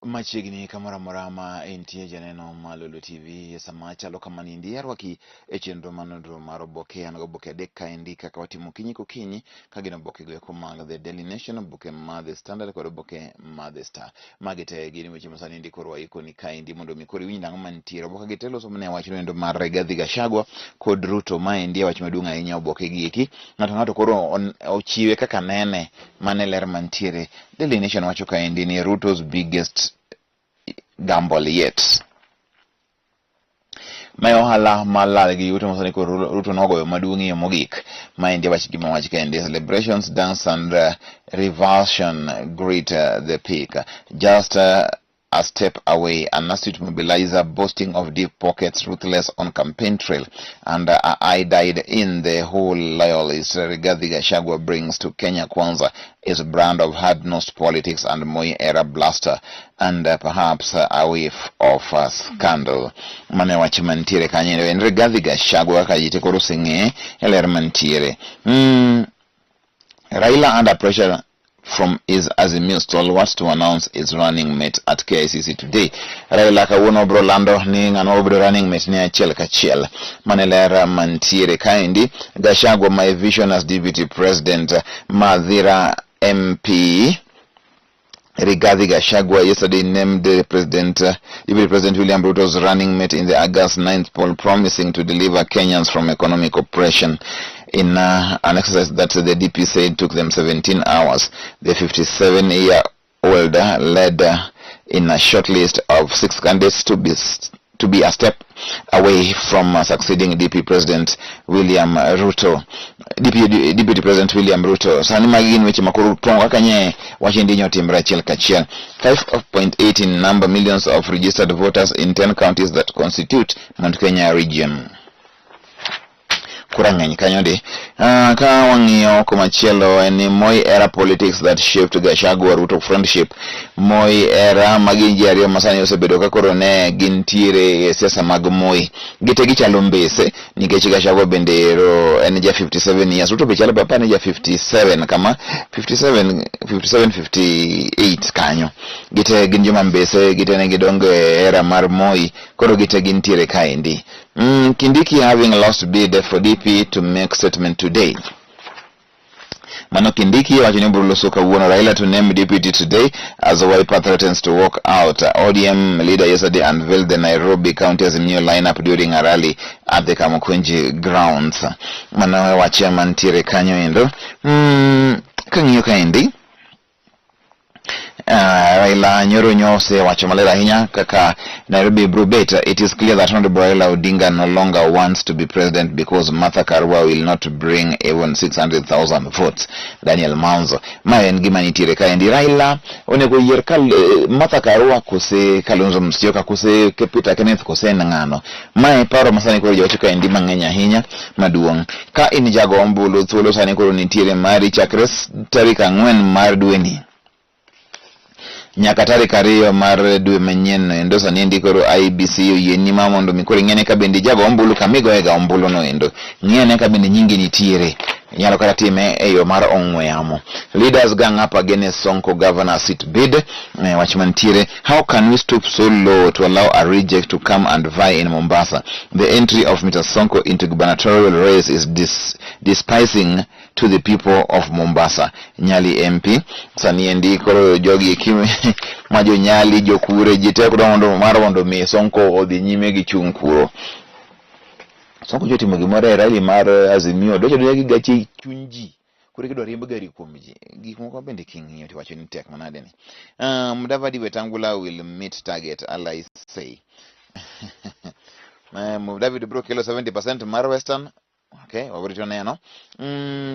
Machiegni kamora morama entie janeno ma Lolwe Tv sama chalo kama nindi arwaki e chenro manodro mar Oboke an Oboke adek kaendi kaka watimo kinyi kokinyi ka gin oboke go eko mag The Daily Nation, oboke mag The Standard kod oboke mag The Star. Magi te gin weche masani ndi koro waikoni kaendi mondo mi koro winj nang'o mantiere. Oboke gi telo somne wach endo mar Rigathi Gachagua kod Ruto maendi wach maduong' ahinya oboke gi eki. Ng'ato koro ochiwe kaka nene mane ler mantiere. Daily Nation wacho kaendi ni Ruto's biggest gamble yet. Mae ohala malal gi yuto masani ko Ruto nogoyo maduong'ie mogik. Maendi wach gima wach kende celebrations, dance and revulsion greet the peak. Just a step away, an astute mobilizer boasting of deep pockets, ruthless on campaign trail, and I died in the whole loyalist Rigathi Gachagua brings to Kenya Kwanza is a brand of hard-nosed politics and Moi era blaster, and perhaps a whiff of scandal. Mane wach mantiere kanyendo en Rigathi Gachagua kajite koro sing'e eler mantiere. Raila under pressure from his Azimio stalwart to announce his running mate at KICC today. Raila kawuono bro lando ni ng'ano bro running mate ni achiel kachiel. Manelera mantiere kaendi. Gachagua my vision as deputy president. Madhira MP Rigathi Gachagua yesterday named the Deputy President William Ruto's running mate in the August 9th poll, promising to deliver Kenyans from economic oppression. In an exercise that the DP said took them 17 hours, the 57-year-old led in a short list of 6 candidates to be a step away from succeeding DP President William Ruto. Deputy President William Ruto. Sani magin weche makuru tonga kanye wachindi nyotimbre achiel kachiel. 5.8 in number, millions of registered voters in 10 counties that constitute Mount Kenya region. Kurang'eny kanyo di. Ka wang'iyo komachielo en Moi era politics that shaped Gachagua Ruto friendship. Moi era magin ji ariyo masani osebedo ka koro ne gintiere e siasa mag Moi. Gite gichalo mbese nikech Gachagua bende en ja 57 years. Ruto be chalo papa ne ja 57 kama 58 kanyo. Gite gin joma mbese, gite ne gidongo era mar Moi, koro gite gintiere kaendi. Kindiki having lost bid for DP to make statement today. Mano Kindiki wachini bro loso kawuono Raila to name deputy today as Wiper threatens to walk out. ODM leader yesterday unveiled the Nairobi County's new lineup during a rally at the Kamukunji grounds. Mano wachia mantiere kanyo endo. Kang'iyo kaendi Raila nyoro nyose wacho malera hinya kaka Nairobi bro beta. It is clear that Honorable Raila Odinga no longer wants to be president because Martha Karua will not bring even 600,000 votes. Daniel Manzo maen gima nitiere kaendi Raila onego yier Martha Karua kose Kalonzo Musyoka kose Peter Kenneth kose ng'ano. Mae paro masani koro jocho kaendi mang'eny ahinya maduong'. Ka in jago ombulu thuolo sani koro nitiere mari chakre tarik 4 mar dweni nyaka tarik 2 mar dwe manyien endo sani ndikoro IBC oyieni mondo mikoro ng'ene ka bende jago ombulu kamigoega ombulu no endo ng'ene ka bende nyingi nitiere nyalo kata time e yo mar ong'we yamo. Leaders gang up against Sonko governor seat bid. Wach mantiere, how can we stoop so low to allow a reject to come and vie in Mombasa? The entry of Mr. Sonko into gubernatorial race is despising to the people of Mombasa. Nyali MP sani endi koro jogi kimi majo Nyali jokure jite kudondo marondo mi Sonko odhi nyime gi chung kuro. Sonko jotimo gimoro e rally mar Azimio dojo gi gachi chunji kure kido riembo gari kuom ji gik moko bende king'iyo to wacho ni tek manade ni. Mudavadi Wetangula will meet target, allies say. Mudavadi bro kelo 70% mar Western. Okay, overito neno.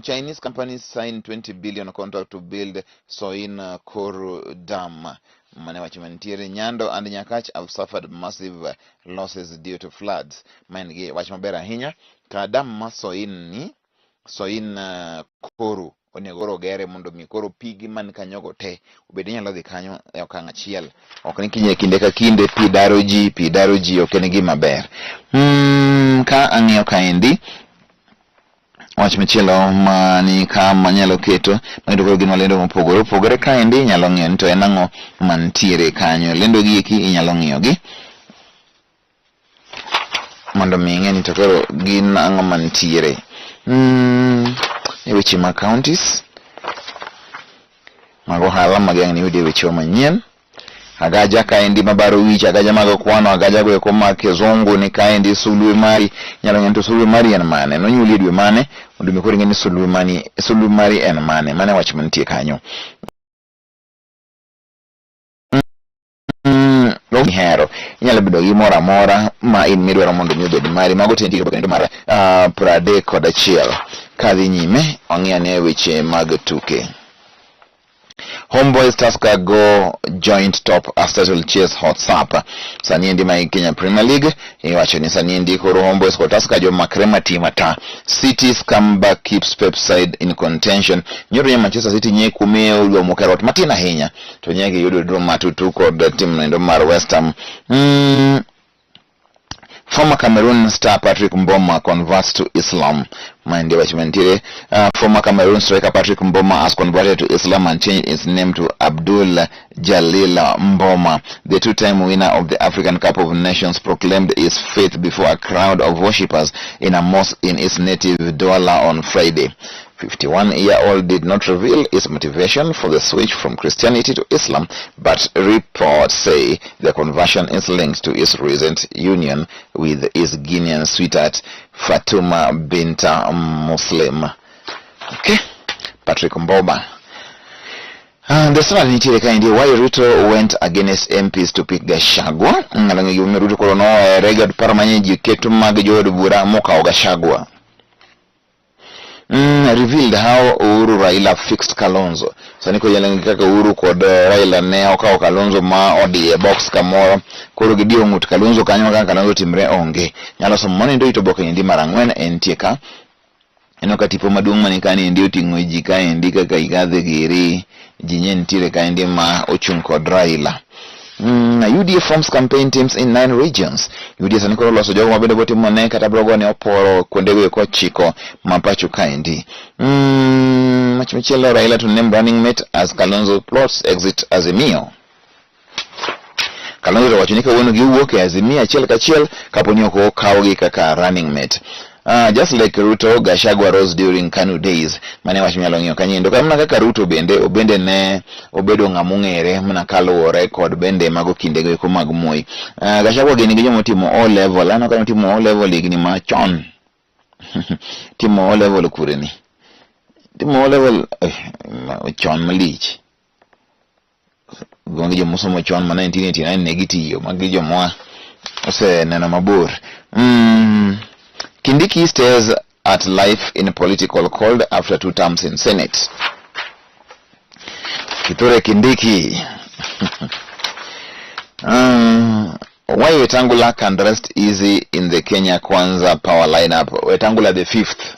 Chinese companies signed 20 billion contract to build Soin Koru Dam. Mane wacho mantiere Nyando and Nyakach have suffered massive losses due to floods. Mange wacho maber ahinya ka dam ma Soin Koru onego gere mondo mi koro pigi man kanyogo te obed nyalo dhi kanyo e okang' achiel. Ok ni kinye kinde ka kinde pi daro ji ok en gima ber. Ka ang'iyo kaendi wach michielo mani kama nyalo keto mayudo koro gin lendo mopogore opogore kaendi inyalo ng'iyo ni to en ang'o mantiere kanyo. Lendo gi eki inyalo ng'iyo gi mondo mi ing'e ni to koro gin ang'o mantiere. E weche mag counties mag ohala mageng' ni yudie weche manyien. Agaja kaendi mabaro wich, agaja mag kwano, agaja go eko mag kizungu ni kaendi. Sulwe mari nyalo ng'eyo to sulwe mari en mane, nonyuoli dwe mane, mondo mi koro ing'e ni sulwe mari en mane. Mane wach mantie kanyo. Hero inyalo bedo gi moro amora ma in midwaro mondo mi obed mari. Mago tentie kendo mar 31 kadhi nyime wang'iyo ne weche mag tuke. Homeboys Tusker go joint top after to chase WhatsApp. Sani endi mai Kenya Premier League. Iwacho ni sani endi koro Homeboys ko Tusker jo makrema tima ta. City's comeback keeps Pep side in contention. Nyoro ya Manchester City nye kumeo ulo mokerot matina henya. To nyege yudo drum matutu kod team nendo mar West Ham. Former Cameroon star Patrick Mboma converts to Islam. Mind the former Cameroon striker Patrick Mboma has converted to Islam and changed his name to Abdul Jalil Mboma. The two-time winner of the African Cup of Nations proclaimed his faith before a crowd of worshippers in a mosque in his native Douala on Friday. 51-year-old did not reveal his motivation for the switch from Christianity to Islam, but reports say the conversion is linked to his recent union with his Guinean sweetheart Fatuma Binta Muslim. Okay, Patrick Mboma. The story nitire kaindi why Ruto went against MPs to pick Gachagua. Ngalangi yume Ruto korono regard paramanyeji ketu mag jodo bura moka Gachagua. Revealed how Uhuru Raila fixed Kalonzo. Saniko yalangi kaka Uhuru kod Raila ne okawo Kalonzo ma odi e box kamoro. Koro gidio ngut Kalonzo kanyo kaka Kalonzo timre onge. Nyalo somo ndo ito Oboke ndi mara ng'wen entie ka. Eno ka tipo maduong' mani kani ndi oting'o ji kaendi kaka Igathe Giri, ji nye ntiere kaendi ma ochung' kod Raila. UDA forms campaign teams in 9 regions. UDA sani koro loso jogo mabende botimo ne kata brogo ne oporo kwondego eko chiko mapacho kaendi. Michielo Raila to name running mate as Kalonzo plots exit Azimio. Kalonzo to wacho ni kawuono giwuok e Azimio achiel kachiel kaponi ok okawgi kaka running mate. Just like Ruto, Gachagua rose during KANU days. Mane wach minyalo ng'iyo kanyindo. Kamna kaka Ruto bende ne obedo ng'amung'ere mana kaluwore kod bende mago kindego eko mag Moi. Gachagua gini gi jomo timo O level. Ano kano timo O level igni machon. Timo O level kureni. Timo O level chon malich. Gongi jomo somo chon ma 1989 negitiyo. Magi jomo ose nena mabor. Kindiki stays at life in political cold after 2 terms in Senate. Kithure Kindiki. Why Wetangula can rest easy in the Kenya Kwanza power lineup? Wetangula the 5th.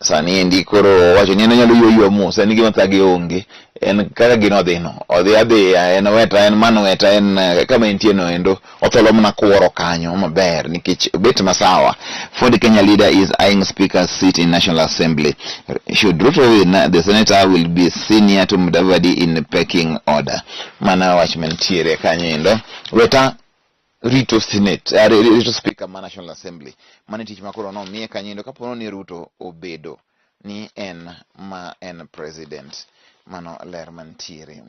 Sani ndi koro wacho ni nyalo yoyo mo sani gima thage onge en kaka gino dhino odhi en weta en mano weta en kama entie no endo otholo mna kuoro kanyo maber nikech bet masawa. For the Kenya leader is eyeing speaker's seat in National Assembly. Should Ruto win, the senator will be senior to Mudavadi in pecking order. Mana wachmentiere kanyo endo weta Rito Senate, Rito Speaker ma National Assembly. Mane tich makoro no miye kanyindo kapono ni Ruto obedo ni en ma en president. Mano ler mantiere.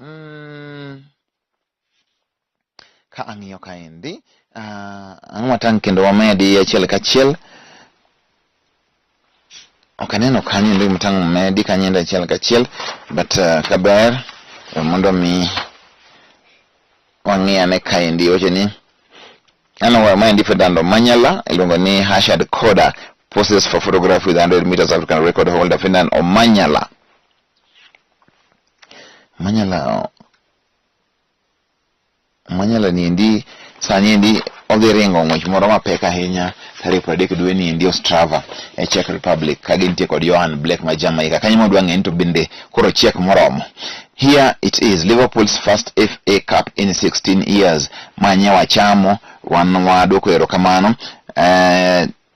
Ka ang'iyo kaendi, ang'watan kendo wamedi achiel kachiel. Okaneno kanyindo matang' medi kanyindo achiel kachiel, but kaber mondo mi wang'iyane kaendi oche ni ano wa mind Ferdinando Manyala ilongo ni Hashad Koda poses for photograph with 100 meters African record holder Ferdinand Omanyala. Manyala ni ndi sani ndi odhi ringo ng'wech moro mapek ahinya tarik 30 dwe ni ndi Ostrava e Czech Republic ka gintie kod Johan Blake ma Jamaica kanyo modwa ng'eny to bende koro chiek moromo. Here it is, Liverpool's first FA Cup in 16 years. Manya wachamo wan wadwoko erokamano.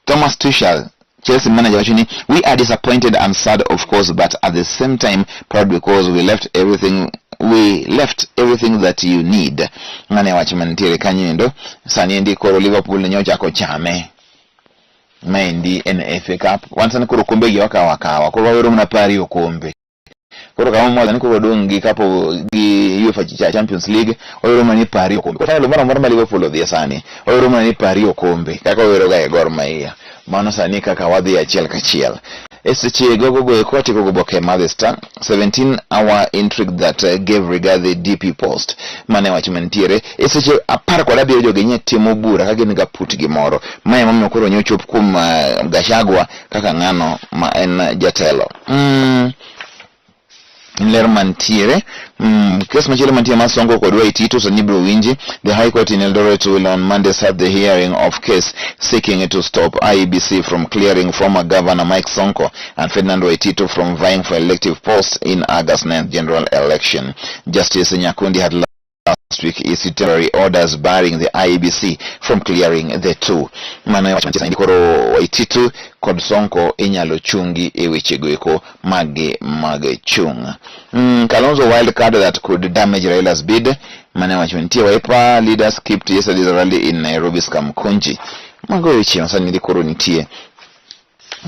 Thomas Tuchel Chelsea manager wachuni, we are disappointed and sad of course, but at the same time proud because we left everything that you need. Ngane wachimantiere kanyendo sani ndi koro Liverpool nyocha ko chame maendi FA Cup wansani koro kombe gi wakawa koro wawero mna pari okombe koro kama mmoja ni koro dongi kapo gi UEFA Champions League wawero mna ni pari okombe kwa sababu mara Liverpool odhi sani wawero mna ni pari okombe kaka wawero ga Gor Mahia mano sani kaka wadhi achiel kachiel. Eseche gogo ekoti Oboke Madista 17-hour intrigue that gave regard the DP post mane wachimentiere eseche apar kod abiriyo jogenye timo bura kage niga put gimoro mae mamiyo koro nyochop kum Gachagua kaka ngano ma en jatelo ler mantiere kes machile mantiere masongo kod Waitito sanibro winji. The High Court in Eldoret will on Monday start the hearing of case seeking to stop IEBC from clearing former Governor Mike Sonko and Ferdinand Waitito from vying for elective posts in August 9th general election. Justice Nyakundi had last week issued temporary orders barring the IEBC from clearing the two. Mano wachmanchesa indikoro Waitito kod Sonko inyalo chungi ewechego eko mage chung. Kalonzo wild card that could damage Raila's bid. Mane wachmantie Wiper leaders skipped yesterday's rally in Nairobi's Kamkunji. Mago weche masani ndikoro nitie.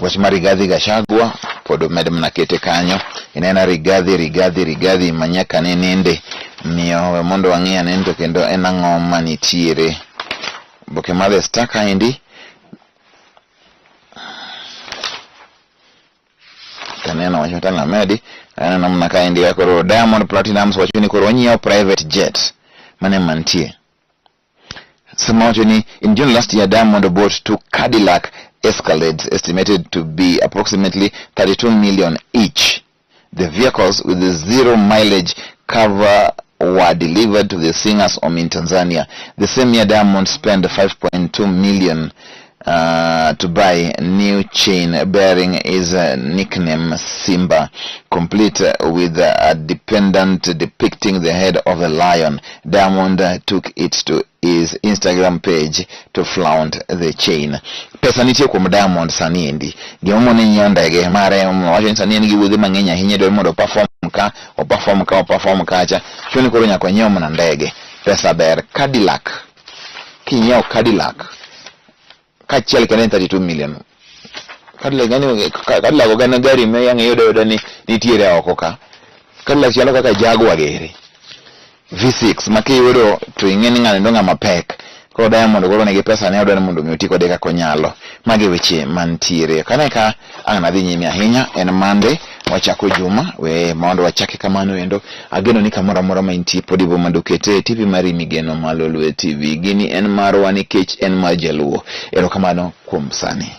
Wachima Rigathi Gachagua podo medem nakete kanyo. Inaena Rigathi manyaka nende. Miyo mondo wangia nendo kendo enangoma nitiere. Oboke Madista kaindi. Kanena wachotanga medi. Ana namna kaindi ya koro Diamond Platinums wachuni koro nyeo private jet. Mane mantie. Samawachuni, in June last year Diamond bought 2 Cadillac Escalades estimated to be approximately 32 million each. The vehicles with the 0 mileage cover were delivered to the singers home in Tanzania. The same year Diamond spent 5.2 million to buy a new chain bearing his nickname Simba, complete with a dependent depicting the head of a lion. Diamond took it to his Instagram page to flaunt the chain. Pesa nitie kuom Diamond sani endi. Gimomo ne nyondege mare wacho sani en gi wuodhe mang'eny ahinya dwaro mondo perform kacha. Chuni koro nyaka nyiew mana ndege. Pesa ber. Cadillac. Kinyiew Cadillac kachiel kene 32 million. Cadillac gana gari me yang yodo ni nitiere oko ka. Cadillac chalo kaka Jaguar gere. V6 makiyudo to ing'eni ng'ane ndo ng'ama pek. Koro Diamond koro nigi pesa ne odwaro mondo mi kode kaka onyalo. Magi weche mantiere. Kaneka ang' nadhi nyime ahinya en Monday wachako juma we mondo wachake kamano endo ageno ni kamoro amora ma intie podibo mandokete TV mari migeno ma Lolwe TV gini en marwa nikech en ma jaluo. Erokamano kuom sani.